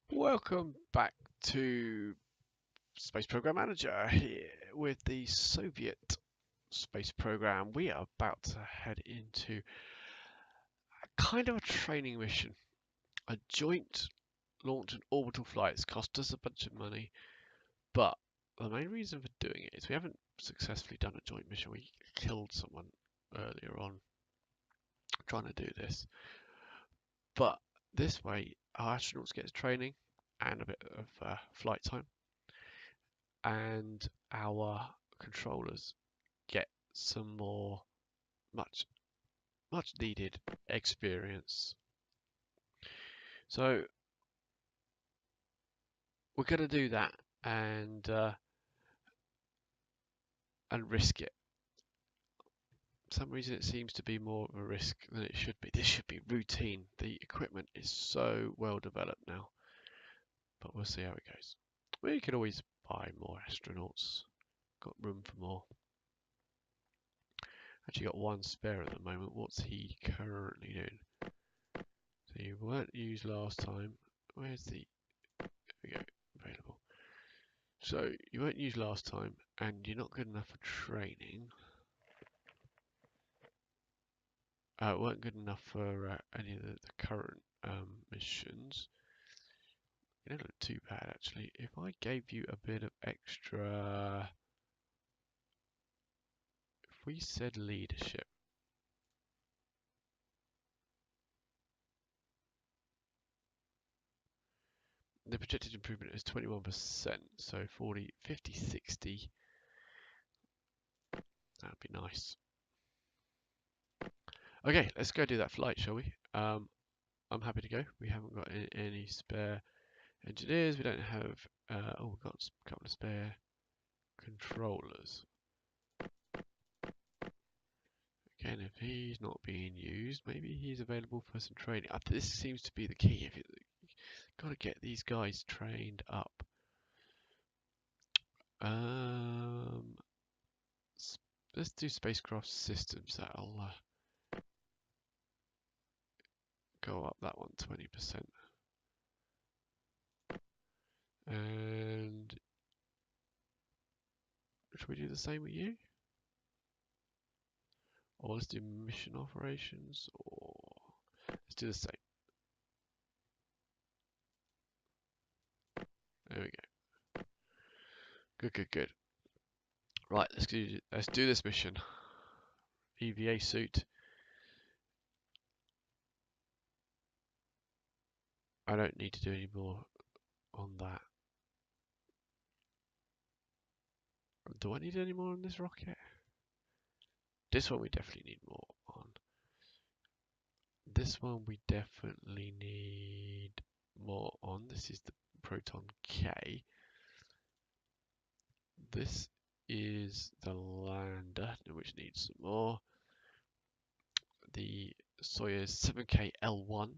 Welcome back to Space Program Manager here with the Soviet space program. We are about to head into a kind of a training mission, a joint launch and orbital flight. It's cost us a bunch of money, but the main reason for doing it is we haven't successfully done a joint mission. We killed someone earlier on trying to do this, but this way our astronauts get training and a bit of flight time, and our controllers get some more much needed experience. So we're going to do that and risk it. For some reason it seems to be more of a risk than it should be. This should be routine. The equipment is so well developed now, but we'll see how it goes. We could always buy more astronauts. Got room for more. Actually got one spare at the moment. What's he currently doing? So you weren't used last time. Where's the... There we go. Available. So you weren't used last time, and you're not good enough for training. Weren't good enough for any of the current missions. You don't look too bad, actually. If I gave you a bit of extra... If we said leadership. The projected improvement is 21%, so 40, 50, 60. That'd be nice. Okay, let's go do that flight, shall we? I'm happy to go. We haven't got any spare engineers. We don't have... oh, we've got a couple of spare controllers. Again, if he's not being used, maybe he's available for some training. This seems to be the key. If got to get these guys trained up. Let's do spacecraft systems. That'll go up that one 20%. And should we do the same with you? Or let's do mission operations, or let's do the same. There we go. Good. Right, let's do this mission. EVA suit. I don't need to do any more on that. Do I need any more on this rocket? This one we definitely need more on. This one we definitely need more on. This is the Proton K. This is the lander, which needs some more. The Soyuz 7K L1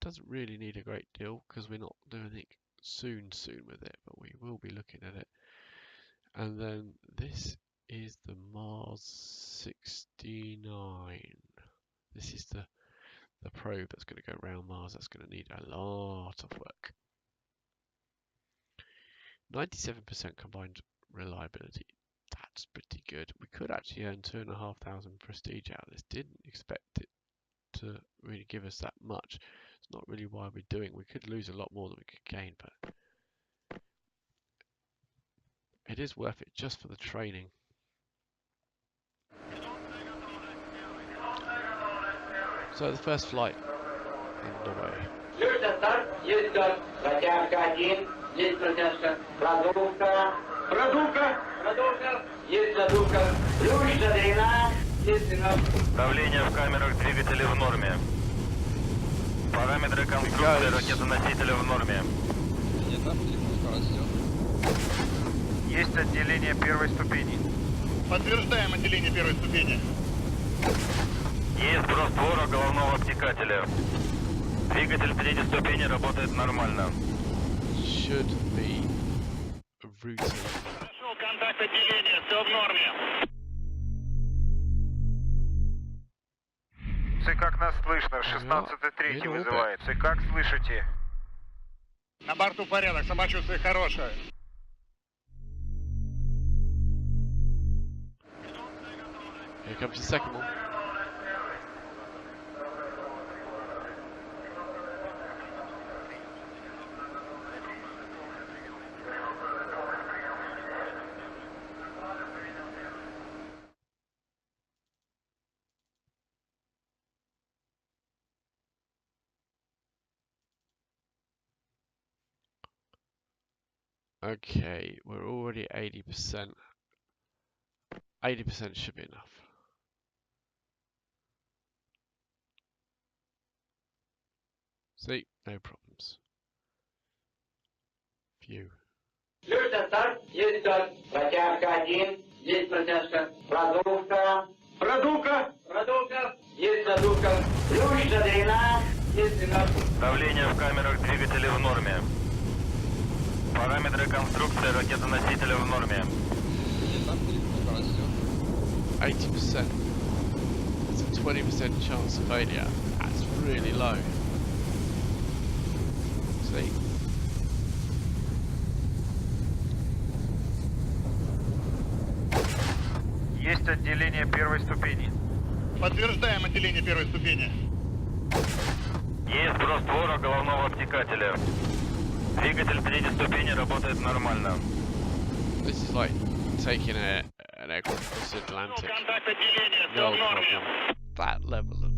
doesn't really need a great deal because we're not doing anything soon with it, but we will be looking at it. And then this is the Mars 69. This is the probe that's going to go around Mars. That's going to need a lot of work. 97% combined reliability. That's pretty good. We could actually earn 2,500 prestige out of this. Didn't expect it to really give us that much. It's not really why we're doing. We could lose a lot more than we could gain, but it is worth it just for the training. So the first flight underway. Давление в камерах двигателей в норме. Параметры конструкции ракетоносителя в норме. Есть отделение первой ступени. Подтверждаем отделение первой ступени. Есть сброс твора головного обтекателя. Двигатель третьей ступени работает нормально. Should be routine. Прошел контакт отделения, все в норме. Как нас слышно? 16-3 вызывается. Как слышите? На борту порядок, самочувствие хорошее. Here comes the second one. Okay, we're already 80%. 80% should be enough. See, no problems. Phew. Ключ старт, есть старт. Протяжка 1, есть протяжка. Продувка. Продувка. Продувка. Есть продувка. Ключ задрена, есть дрена. Давление в камерах двигателя в норме. Параметры конструкции ракетоносителя в норме. 80%. It's a 20% chance of failure. That's really low. See? Есть отделение первой ступени. Подтверждаем отделение первой ступени. Есть сброс твора головного обтекателя. Двигатель третьей ступени работает нормально. This is like taking an aircraft across the Atlantic. Контакт отделения, все No в норме. problem. That level of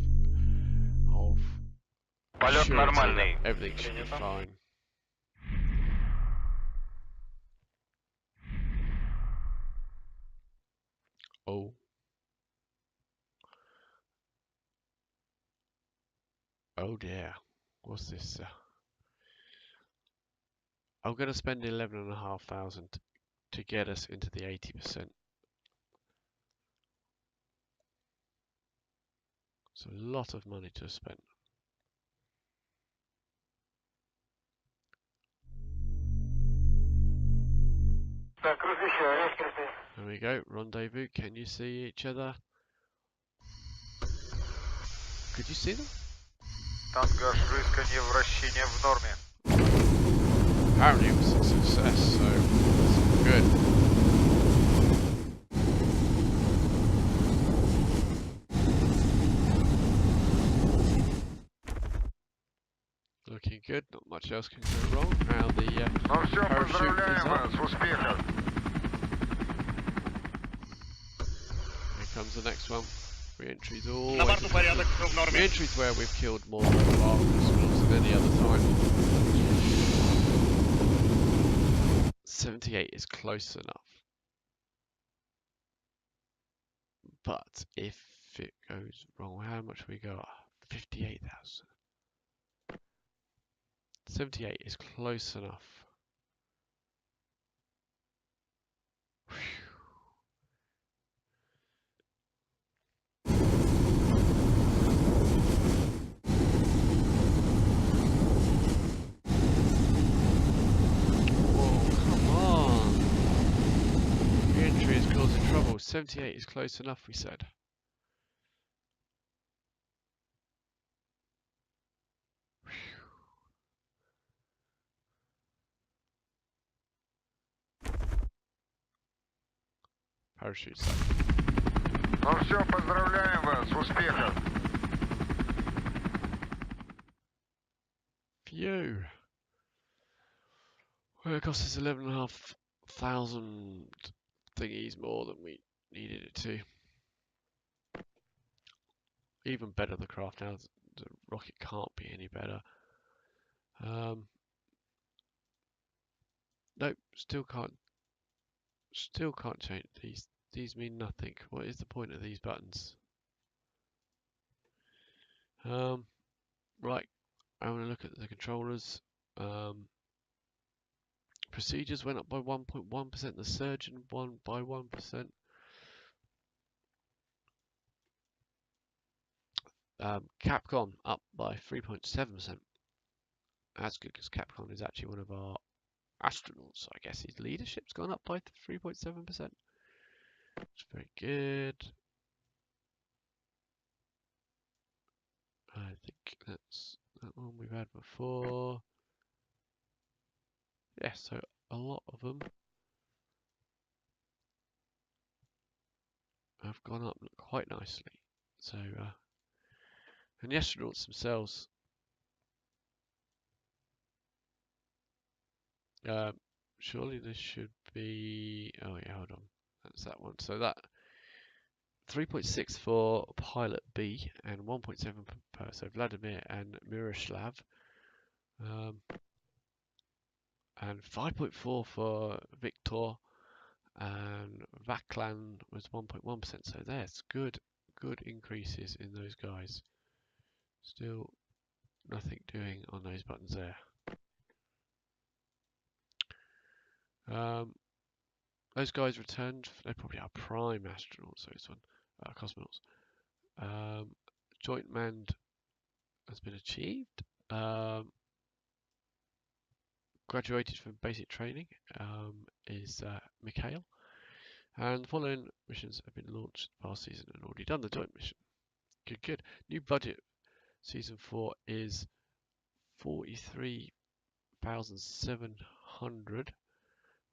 Полет surety нормальный. that everything should be fine. Oh. Oh dear. What's this? I'm going to spend 11,500 to get us into the 80%. It's a lot of money to spend. There we go. Rendezvous. Can you see each other? Could you see them? Тангаж рысканье вращения в норме. Apparently it was a success, so it's good. Looking good, not much else can go wrong. Now the Ну все, parachute is поздравляем up. вас, успехов. Here comes the next one. Re-entry's always На борту a порядок, все в норме. Re-entry's where we've killed more criminals than any other time. 78 is close enough. But if it goes wrong, how much we got? 58,000. 78 is close enough. Whoa, come on. Re-entry is causing trouble. 78 is close enough, we said. Parachute's up. Ну все, поздравляем вас, успехов. Phew. Well, it cost us 11,500 thingies more than we needed it to. Even better the craft now. The rocket can't be any better. Nope, still can't change these. These mean nothing. What is the point of these buttons? Right. I'm going to look at the controllers. Procedures went up by 1.1%. The surgeon won by 1%. Capcom up by 3.7%. That's good because Capcom is actually one of our astronauts. So I guess his leadership's gone up by 3.7%. It's very good. I think that's that one we've had before. yeah, so a lot of them have gone up quite nicely. So, and the astronauts themselves, surely this should be, oh yeah, hold on, that's that one. So that 3.6 for Pilot B and 1.7 per, so Vladimir and Miroslav, and 5.4 for Victor, and Vaklan was 1.1%. So there's good increases in those guys. Still nothing doing on those buttons there. Those guys returned. They probably are prime astronauts. Those one, cosmonauts. Joint manned has been achieved. Graduated from basic training is Mikhail. And the following missions have been launched past season and already done the joint mission. Good. New budget season 4 is 43,700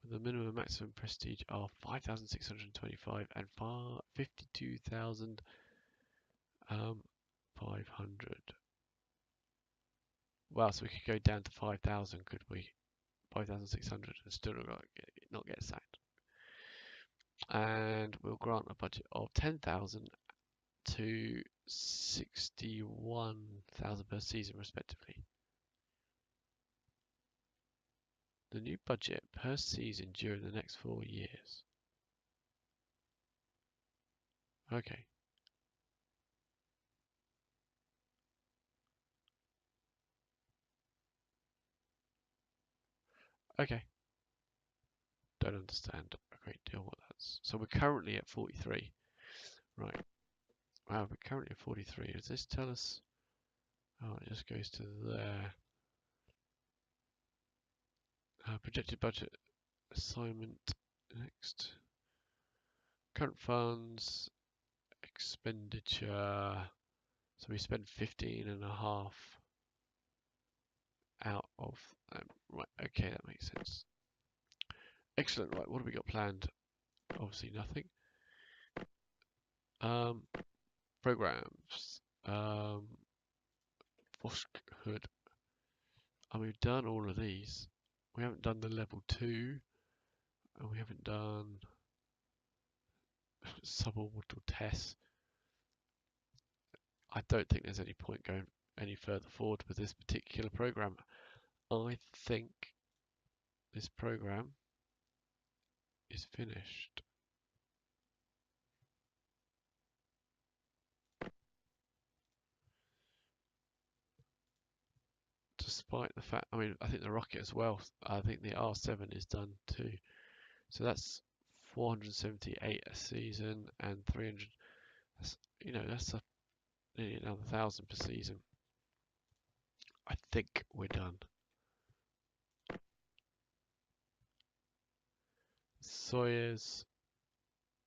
with a minimum and maximum prestige of 5,625 and 52,500. Wow, so we could go down to 5,000, could we? 5,600 and still not get sacked. And we'll grant a budget of 10,000 to 61,000 per season, respectively. The new budget per season during the next 4 years. Okay. Okay. Don't understand a great deal what that's. So we're currently at 43. Right. Wow, we're currently at 43. Does this tell us? Oh, it just goes to there. Projected budget assignment next. Current funds expenditure. So we spend 15.5 out of right. Okay, that makes sense. Excellent. Right, what have we got planned? Obviously nothing. Programs. Voskhod. And we've done all of these. We haven't done the level 2, and we haven't done suborbital tests. I don't think there's any point going any further forward with this particular program. I think this program is finished. Despite the fact, I mean, I think the rocket as well. I think the R7 is done too. So that's 478 a season and 300. That's, that's nearly another 1,000 per season. I think we're done. Sawyer's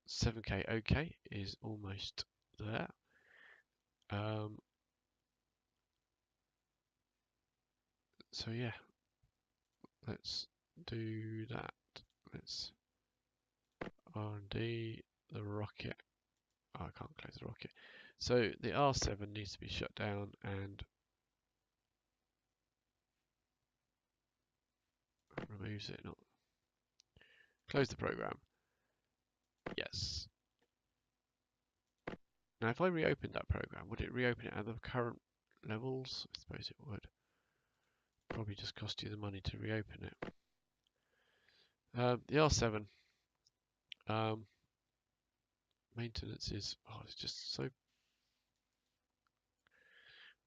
7K OK is almost there. So yeah, let's do that. Let's R&D the rocket. Oh, I can't close the rocket. So the R7 needs to be shut down and removes it. Not close the program. Yes. Now, if I reopened that program, would it reopen it at the current levels? I suppose it would. Probably just cost you the money to reopen it. The R7 maintenance is, it's just so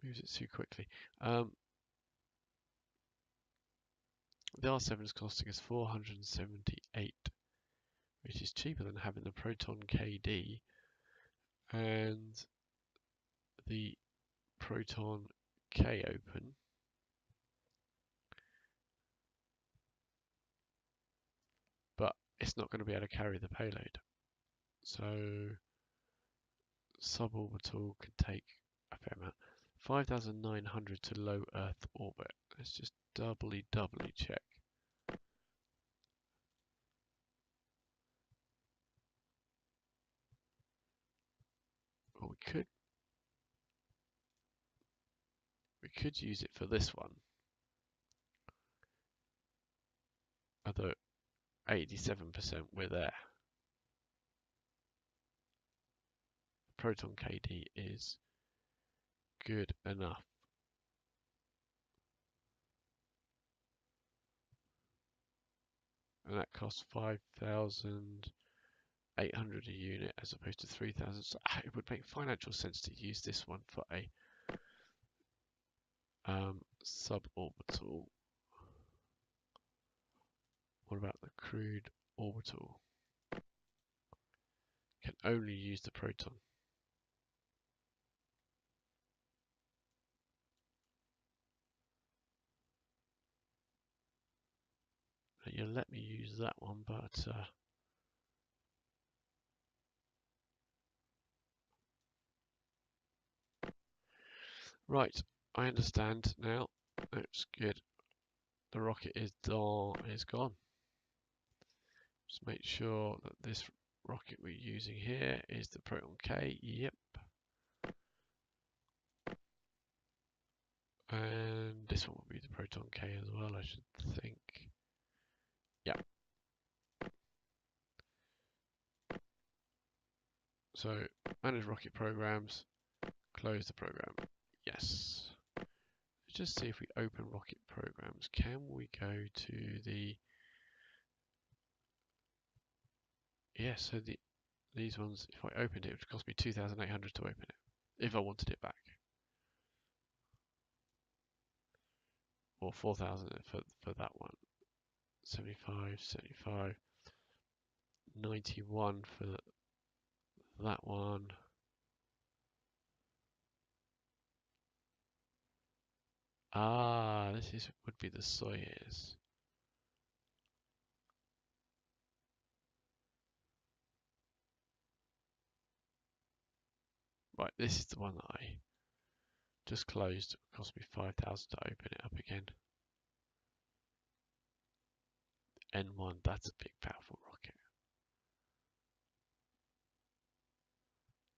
moves it too quickly. The R7 is costing us 478, which is cheaper than having the Proton KD and the Proton K open. But it's not going to be able to carry the payload. So suborbital can take a fair amount. 5,900 to low Earth orbit. Let's just doubly check. could use it for this one. Although 87% we're there. Proton KD is good enough. And that costs 5,800 a unit as opposed to 3,000. So it would make financial sense to use this one for a suborbital. What about the crewed orbital? Can only use the proton. You let me use that one, but right, I understand now. That's good. The rocket is gone. Just make sure that this rocket we're using here is the Proton K. Yep. And this one will be the Proton K as well, I should think. Yeah. So manage rocket programs, close the program. Yes. Let's just see if we open rocket programs. Can we go to the so these ones, if I opened it, it would cost me 2,800 to open it, if I wanted it back. Or 4,000 for that one. 75, 75, 91 for that one. Ah, this would be the Soyuz. Right, this is the one that I just closed. It cost me 5,000 to open it up again. N1, that's a big powerful rocket.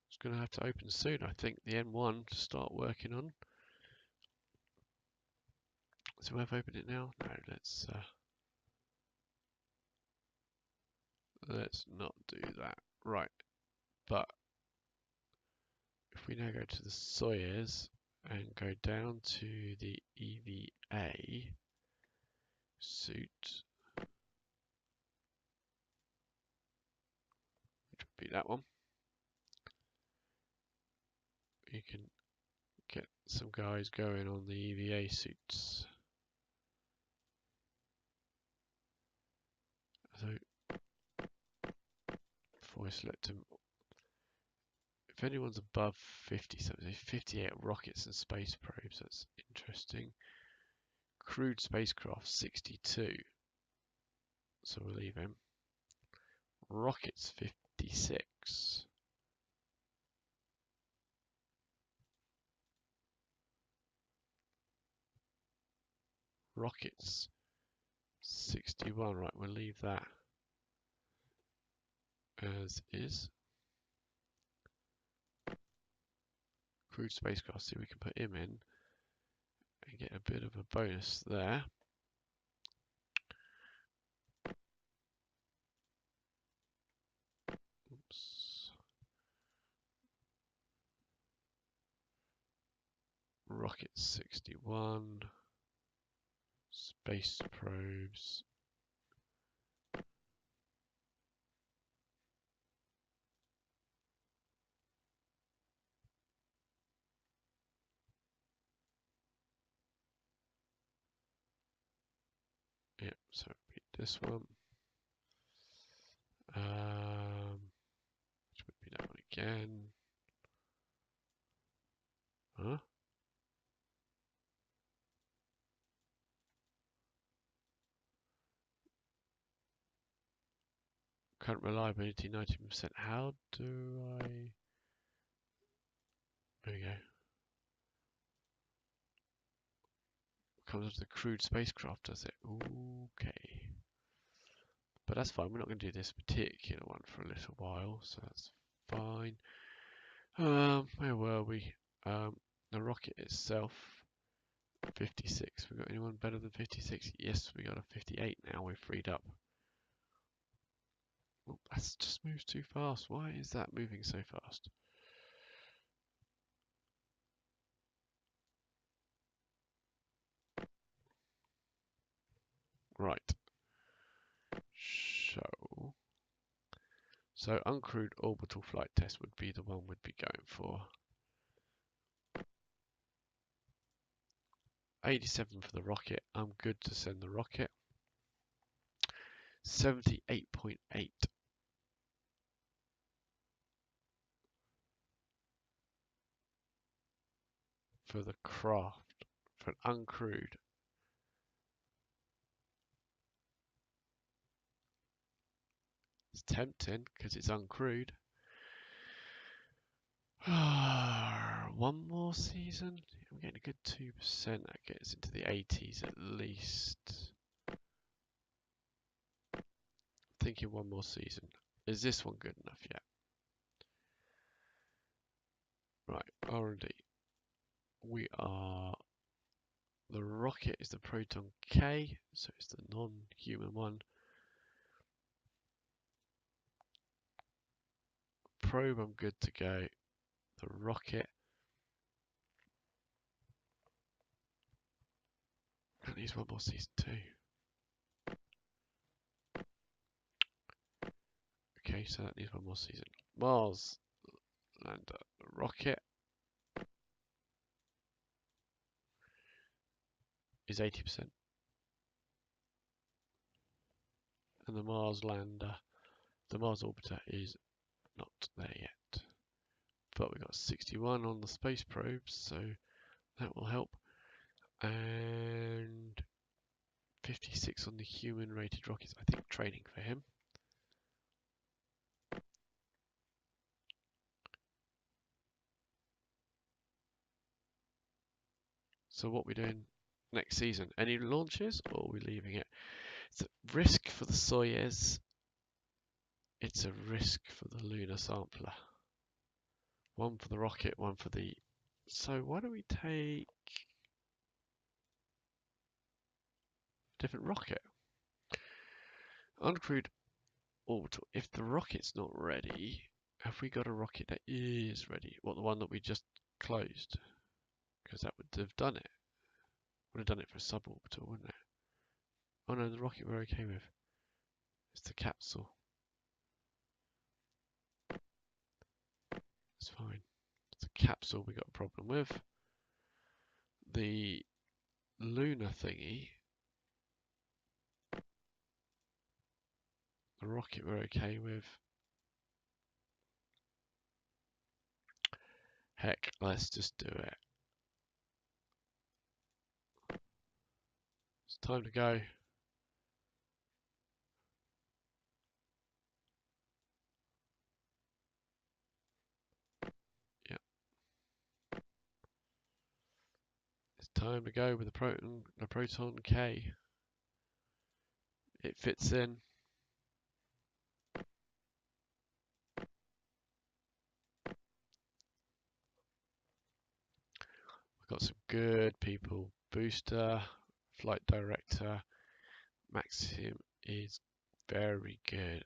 It's going to have to open soon, I think, the N1 to start working on. So I've opened it now. No, let's not do that. Right, but if we now go to the Soyuz and go down to the EVA suit, which would be that one, you can get some guys going on the EVA suits. So before I select them, if anyone's above 50, so 58 rockets and space probes, that's interesting. Crewed spacecraft 62, so we'll leave him. Rockets 56. Rockets 61, right, we'll leave that as is. Crewed spacecraft, see if we can put him in and get a bit of a bonus there. Oops. Rocket 61. Space probes. Yep, so repeat this one. Which would be that one again. Huh? Current reliability 90%. How do I? There we go. Comes with the crewed spacecraft, does it? Okay. But that's fine. We're not going to do this particular one for a little while, so that's fine. Where were we? The rocket itself 56. We got anyone better than 56? Yes, we got a 58 now. We're freed up. Oh, that's just moved too fast. Why is that moving so fast? Right. So uncrewed orbital flight test would be the one we'd be going for. 87 for the rocket. I'm good to send the rocket. 78.8 for the craft, for an uncrewed. It's tempting because it's uncrewed. One more season. I'm getting a good 2%. That gets into the 80s at least. Thinking one more season. Is this one good enough yet? Right, R&D. We are... The rocket is the Proton K, so it's the non-human one. Probe, I'm good to go. The rocket. That needs one more season too. Okay, so that needs one more season. Mars lander. The rocket is 80%. And the Mars lander, the Mars orbiter is not there yet. But we got 61 on the space probes, so that will help. And 56 on the human rated rockets. I think training for him. So what we're doing next season? Any launches, or are we leaving it? It's a risk for the Soyuz. It's a risk for the lunar sampler. One for the rocket, one for the... So why don't we take a different rocket? Uncrewed orbital. If the rocket's not ready, have we got a rocket that is ready? What, the one that we just closed? Because that would have done it. Would have done it for a suborbital, wouldn't it? Oh no, the rocket we're okay with. It's the capsule. It's fine. It's the capsule we got a problem with. The lunar thingy. The rocket we're okay with. Heck, let's just do it. It's time to go. Yeah. It's time to go with the Proton K. It fits in. We've got some good people. Booster, flight director, Maxim is very good.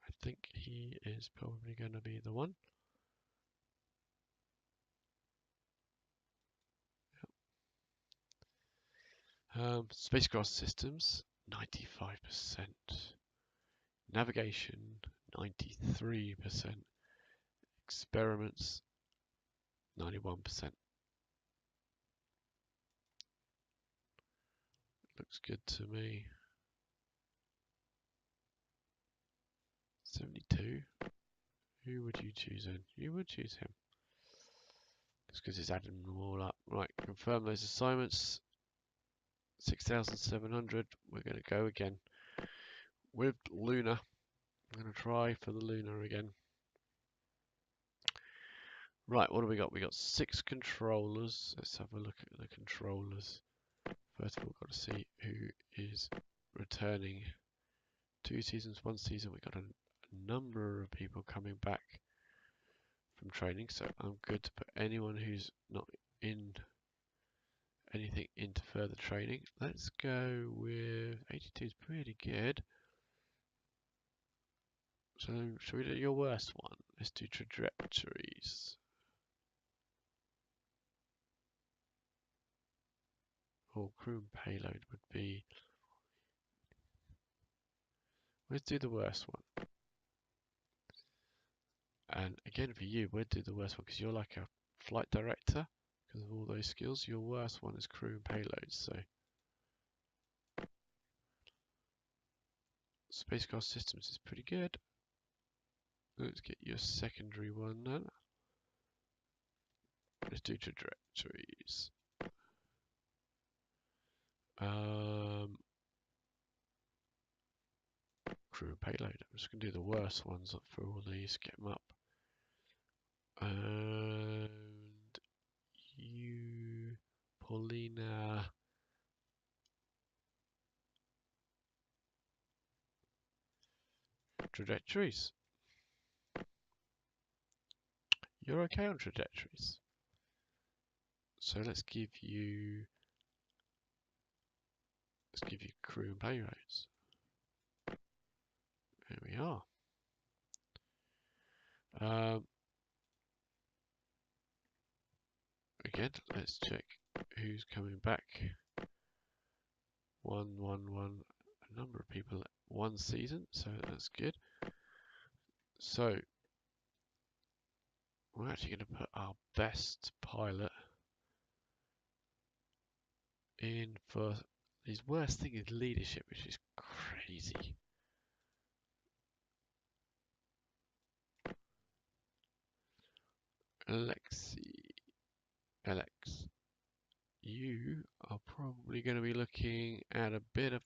I think he is probably going to be the one. Spacecraft systems, 95%. Navigation, 93%. Experiments, 91%. Looks good to me. 72. Who would you choose in? You would choose him. Just because it's adding them all up. Right, confirm those assignments. 6,700. We're going to go again with Lunar. I'm going to try for the Lunar again. Right, what do we got? We got 6 controllers. Let's have a look at the controllers. First of all, we've got to see who is returning. 2 seasons, 1 season. We've got a number of people coming back. from training, so I'm good to put anyone who's not in anything into further training. Let's go with 82 is pretty good. So should we do your worst one? Let's do trajectories. Or crew and payload would be. Let's do the worst one. And again for you, we'd do the worst one because you're like a flight director because of all those skills. Your worst one is crew and payload. So spacecraft systems is pretty good. Let's get your secondary one then. Let's do trajectories. Crew and payload. I'm just going to do the worst ones up for all these, get them up. And you, Paulina. Trajectories. You're okay on trajectories. So let's give you crew and payloads. There we are. Again, let's check who's coming back. One. A number of people one season, so that's good. So we're actually going to put our best pilot in for his worst thing is leadership, which is crazy. Alex, you are probably going to be looking at a bit of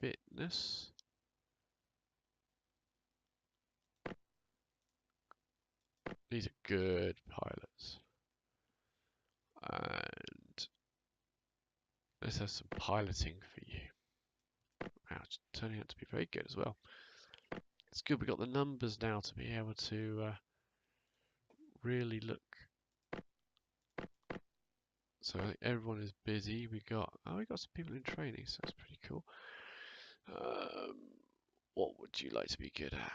fitness. These are good pilots. And let's have some piloting for you. Wow, it's turning out to be very good as well. It's good we got the numbers now to be able to really look. So I think everyone is busy. We got some people in training, so that's pretty cool. What would you like to be good at?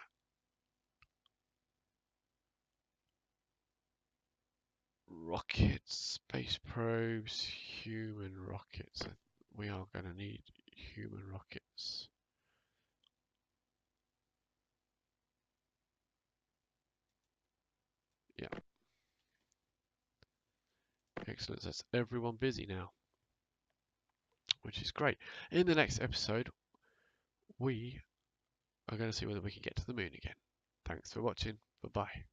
Rockets, space probes, human rockets. We are going to need human rockets. Yeah. Excellent. That's everyone busy now, which is great. In the next episode, we are going to see whether we can get to the moon again. Thanks for watching. Bye-bye.